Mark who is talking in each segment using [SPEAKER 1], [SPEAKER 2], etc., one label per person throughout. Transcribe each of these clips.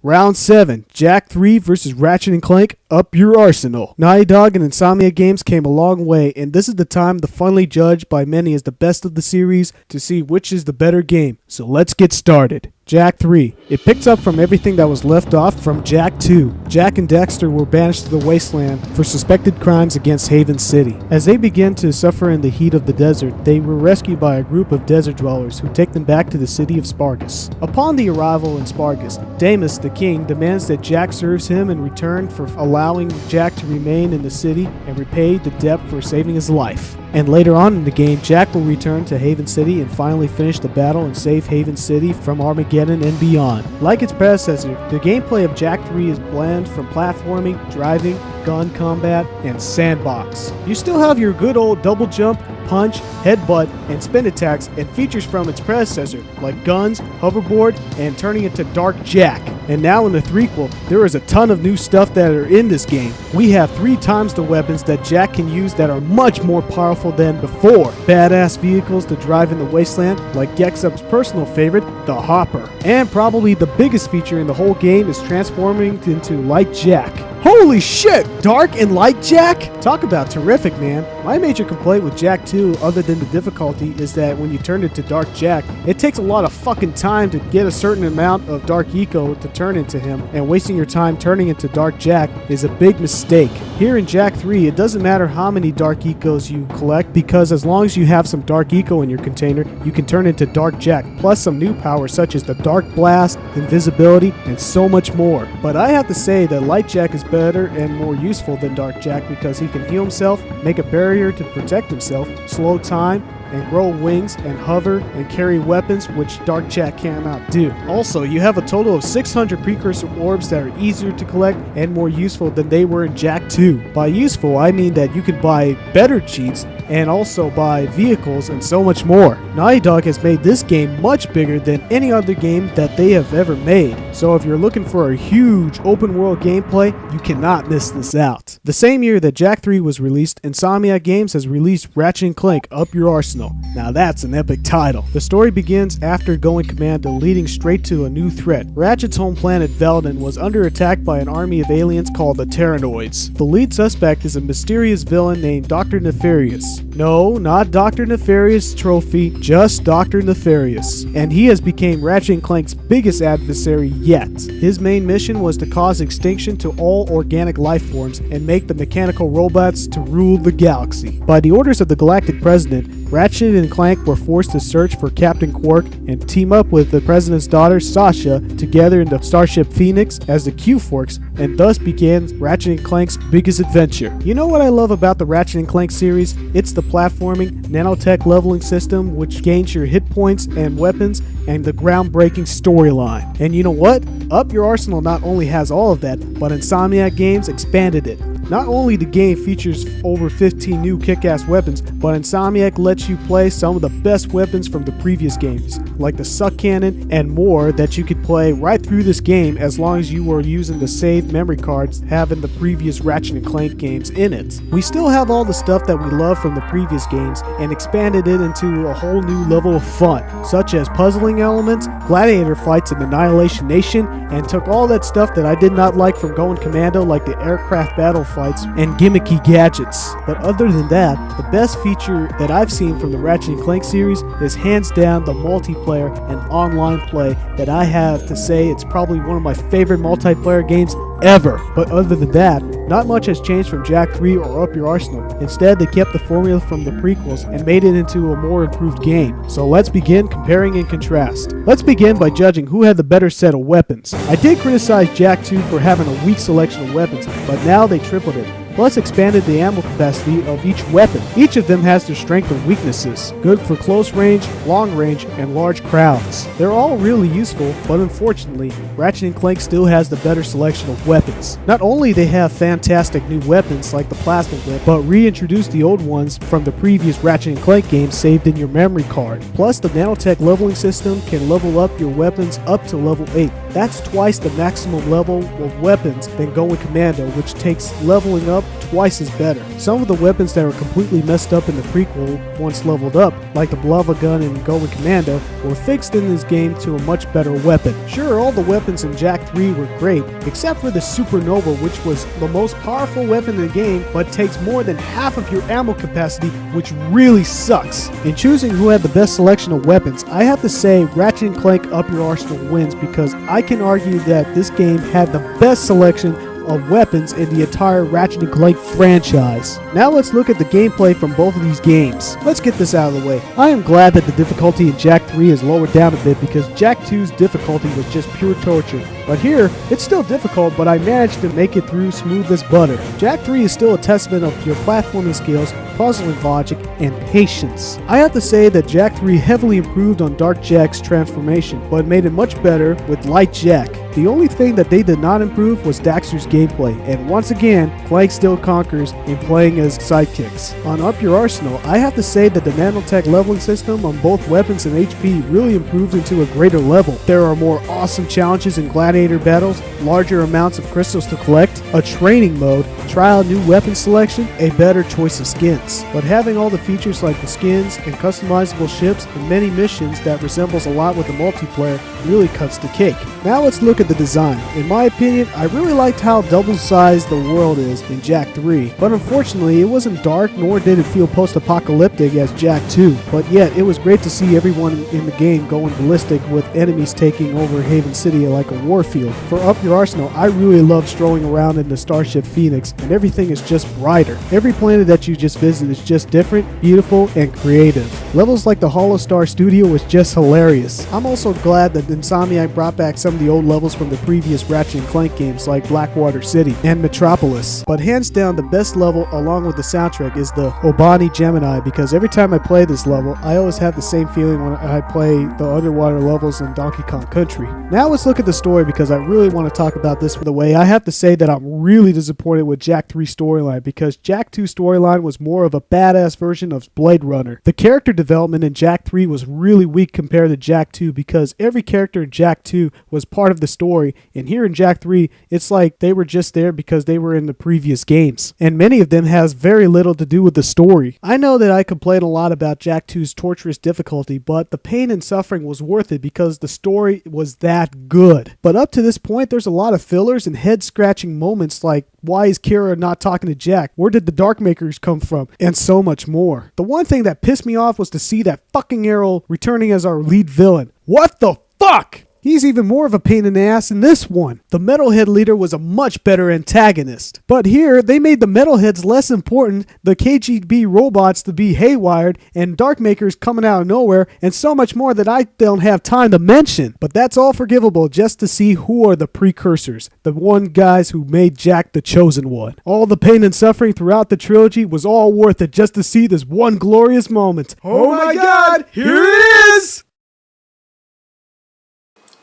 [SPEAKER 1] Round 7, Jak 3 vs. Ratchet & Clank, up your arsenal. Naughty Dog and Insomniac Games came a long way, and this is the time to finally judge by many as the best of the series to see which is the better game. So let's get started. Jak 3. It picks up from everything that was left off from Jak 2. Jak and Dexter were banished to the wasteland for suspected crimes against Haven City. As they begin to suffer in the heat of the desert, they were rescued by a group of desert dwellers who take them back to the city of Spargus. Upon the arrival in Spargus, Damus, the king, demands that Jak serves him in return for allowing Jak to remain in the city and repay the debt for saving his life. And later on in the game, Jak will return to Haven City and finally finish the battle and save Haven City from Armageddon and beyond. Like its predecessor, the gameplay of Jak 3 is blend from platforming, driving, gun combat, and sandbox. You still have your good old double jump, punch, headbutt, and spin attacks and features from its predecessor, like guns, hoverboard, and turning into Dark Jak. And now in the threequel, there is a ton of new stuff that are in this game. We have 3 times the weapons that Jak can use that are much more powerful than before. Badass vehicles to drive in the wasteland, like Gexup's personal favorite, the Hopper. And probably the biggest feature in the whole game is transforming into Light Jak. Holy shit! Dark and Light Jak? Talk about terrific, man. My major complaint with Jak 2, other than the difficulty, is that when you turn it to Dark Jak, it takes a lot of fucking time to get a certain amount of Dark Eco to turn into him, and wasting your time turning into Dark Jak is a big mistake. Here in Jak 3, it doesn't matter how many Dark Ecos you collect, because as long as you have some Dark Eco in your container, you can turn into Dark Jak, plus some new powers such as the Dark Blast, Invisibility, and so much more. But I have to say that Light Jak is better and more useful than Dark Jak because he can heal himself, make a barrier to protect himself, slow time, and grow wings and hover and carry weapons, which Dark Jak cannot do. Also, you have a total of 600 precursor orbs that are easier to collect and more useful than they were in Jak 2. By useful, I mean that you can buy better cheats and also buy vehicles and so much more. Naughty Dog has made this game much bigger than any other game that they have ever made. So if you're looking for a huge open world gameplay, you cannot miss this out. The same year that Jak 3 was released, Insomniac Games has released Ratchet & Clank Up Your Arsenal. Now that's an epic title. The story begins after going commando, leading straight to a new threat. Ratchet's home planet Veldon was under attack by an army of aliens called the Terranoids. The lead suspect is a mysterious villain named Dr. Nefarious. No, not Dr. Nefarious Trophy, just Dr. Nefarious. And he has become Ratchet & Clank's biggest adversary yet. His main mission was to cause extinction to all organic life forms and make the mechanical robots to rule the galaxy. By the orders of the Galactic President, Ratchet and Clank were forced to search for Captain Quark and team up with the President's daughter, Sasha, together in the Starship Phoenix as the Q-Forks, and thus began Ratchet and Clank's biggest adventure. You know what I love about the Ratchet and Clank series? It's the platforming, nanotech leveling system which gains your hit points and weapons, and the groundbreaking storyline. And you know what? Up Your Arsenal not only has all of that, but Insomniac Games expanded it. Not only the game features over 15 new kick-ass weapons, but Insomniac lets you play some of the best weapons from the previous games, like the Suck Cannon and more that you could play right through this game as long as you were using the saved memory cards having the previous Ratchet & Clank games in it. We still have all the stuff that we love from the previous games and expanded it into a whole new level of fun, such as puzzling elements, gladiator fights in Annihilation Nation, and took all that stuff that I did not like from going commando, like the aircraft battle fights and gimmicky gadgets. But other than that, the best feature that I've seen from the Ratchet & Clank series is hands down the multiplayer and online play that I have to say it's probably one of my favorite multiplayer games ever. But other than that, not much has changed from Jak 3 or Up Your Arsenal. Instead, they kept the formula from the prequels and made it into a more improved game. So let's begin comparing and contrast. Let's begin by judging who had the better set of weapons. I did criticize Jak 2 for having a weak selection of weapons, but now they tripled it, plus expanded the ammo capacity of each weapon. Each of them has their strengths and weaknesses, good for close range, long range, and large crowds. They're all really useful, but unfortunately, Ratchet & Clank still has the better selection of weapons. Not only they have fan fantastic new weapons like the plasma whip, but reintroduced the old ones from the previous Ratchet & Clank games saved in your memory card. Plus, the nanotech leveling system can level up your weapons up to level 8. That's twice the maximum level of weapons than Going Commando, which takes leveling up twice as better. Some of the weapons that were completely messed up in the prequel once leveled up, like the Blava gun and Going Commando, were fixed in this game to a much better weapon. Sure, all the weapons in Jak 3 were great, except for the Supernova, which was the most powerful weapon in the game, but takes more than half of your ammo capacity, which really sucks. In choosing who had the best selection of weapons, I have to say Ratchet & Clank Up Your Arsenal wins, because I can argue that this game had the best selection of weapons in the entire Ratchet & Clank franchise. Now let's look at the gameplay from both of these games. Let's get this out of the way. I am glad that the difficulty in Jak 3 is lowered down a bit, because Jak 2's difficulty was just pure torture. But here, it's still difficult, but I managed to make it through smooth as butter. Jak 3 is still a testament of your platforming skills, puzzling logic, and patience. I have to say that Jak 3 heavily improved on Dark Jak's transformation, but made it much better with Light Jak. The only thing that they did not improve was Daxter's gameplay, and once again, Clank still conquers in playing as sidekicks. On Up Your Arsenal, I have to say that the nanotech leveling system on both weapons and HP really improved into a greater level. There are more awesome challenges in gladiator battles, larger amounts of crystals to collect, a training mode, try out new weapon selection, a better choice of skins. But having all the features like the skins and customizable ships and many missions that resembles a lot with the multiplayer really cuts the cake. Now let's look at the design. In my opinion, I really liked how double-sized the world is in Jak 3, but unfortunately it wasn't dark, nor did it feel post-apocalyptic as Jak 2, but yet it was great to see everyone in the game going ballistic with enemies taking over Haven City like a warfield. For Up Your Arsenal, I really love strolling around in the Starship Phoenix, and everything is just brighter. Every planet that you just visit is just different, beautiful, and creative. Levels like the Hollow Star Studio was just hilarious. I'm also glad that Insomniac brought back some of the old levels from the previous Ratchet & Clank games like Blackwater City and Metropolis. But hands down, the best level along with the soundtrack is the Obani Gemini, because every time I play this level, I always have the same feeling when I play the underwater levels in Donkey Kong Country. Now let's look at the story, because I really want to talk about this for the way. I have to say that I'm really disappointed with Jak 3 storyline, because Jak 2 storyline was more of a badass version of Blade Runner. The character development in Jak 3 was really weak compared to Jak 2, because every character in Jak 2 was part of the story, and here in Jak 3 it's like they were just there because they were in the previous games, and many of them has very little to do with the story. I know that I complain a lot about Jak 2's torturous difficulty, but the pain and suffering was worth it because the story was that good. But up to this point, there's a lot of fillers and head-scratching moments like, why is Kira not talking to Jak? Where did the Darkmakers come from? And so much more. The one thing that pissed me off was to see that fucking Arrow returning as our lead villain. What the fuck? He's even more of a pain in the ass in this one. The Metalhead leader was a much better antagonist. But here, they made the Metalheads less important, the KGB robots to be haywired, and Darkmakers coming out of nowhere, and so much more that I don't have time to mention. But that's all forgivable just to see who are the precursors, the one guys who made Jak the Chosen One. All the pain and suffering throughout the trilogy was all worth it just to see this one glorious moment.
[SPEAKER 2] Oh my god, here it is!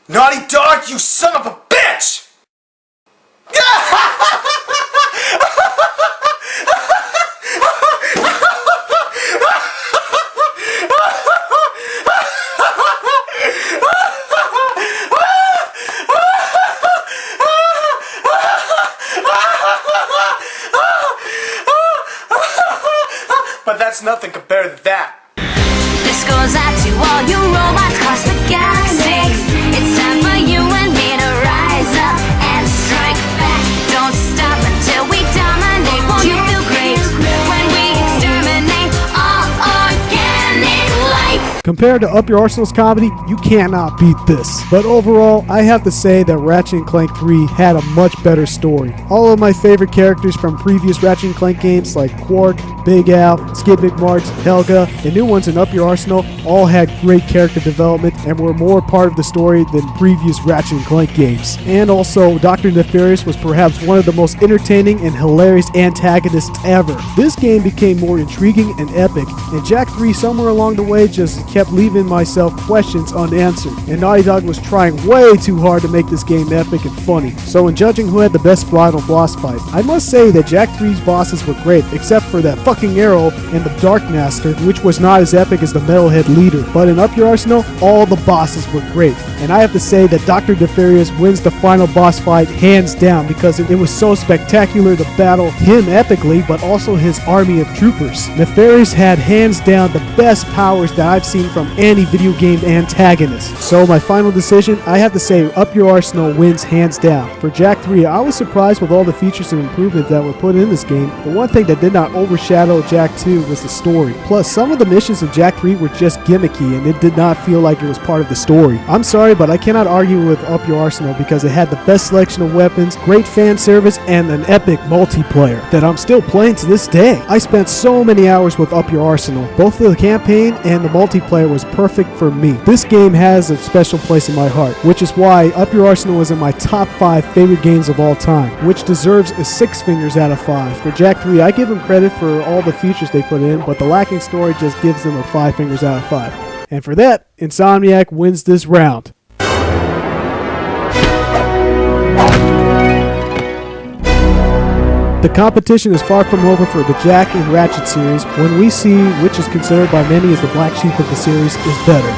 [SPEAKER 2] Naughty Dog, you son of a bitch! But that's nothing compared to that.
[SPEAKER 3] This goes out to all you robots across the galaxy. It's time for you and me to rise up and strike back. Don't stop until we dominate. Won't you feel great when we exterminate all organic life?
[SPEAKER 1] Compared to Up Your Arsenal's comedy, you cannot beat this. But overall, I have to say that Ratchet & Clank 3 had a much better story. All of my favorite characters from previous Ratchet & Clank games like Quark, Big Al, Skid McMarch, Helga, and new ones in Up Your Arsenal all had great character development and were more part of the story than previous Ratchet & Clank games. And also, Dr. Nefarious was perhaps one of the most entertaining and hilarious antagonists ever. This game became more intriguing and epic, and Jak 3 somewhere along the way just kept leaving myself questions unanswered, and Naughty Dog was trying way too hard to make this game epic and funny. So in judging who had the best final boss fight, I must say that Jak 3's bosses were great, except for that fucking arrow and the Dark Master, which was not as epic as the Metalhead leader. But in Up Your Arsenal, all the bosses were great, and I have to say that Dr. Defarius wins the final boss fight hands down because it was so spectacular to battle him epically, but also his army of troopers. Nefarious had hands down the best powers that I've seen from any video game antagonist. So my final decision, I have to say Up Your Arsenal wins hands down. For Jak 3, I was surprised with all the features and improvements that were put in this game, but one thing that did not overshadow Jak 2 was the story. Plus, some of the missions of Jak 3 were just gimmicky and it did not feel like it was part of the story. I'm sorry, but I cannot argue with Up Your Arsenal because it had the best selection of weapons, great fan service, and an epic multiplayer that I'm still playing to this day. I spent so many hours with Up Your Arsenal. Both the campaign and the multiplayer was perfect for me. This game has a special place in my heart, which is why Up Your Arsenal is in my top 5 favorite games of all time, which deserves a 6 fingers out of 5. For Jak 3, I give them credit for all the features they put in, but the lacking story just gives them a 5 fingers out of 5. And for that, Insomniac wins this round. The competition is far from over for the Jak and Ratchet series when we see which is considered by many as the black sheep of the series is better.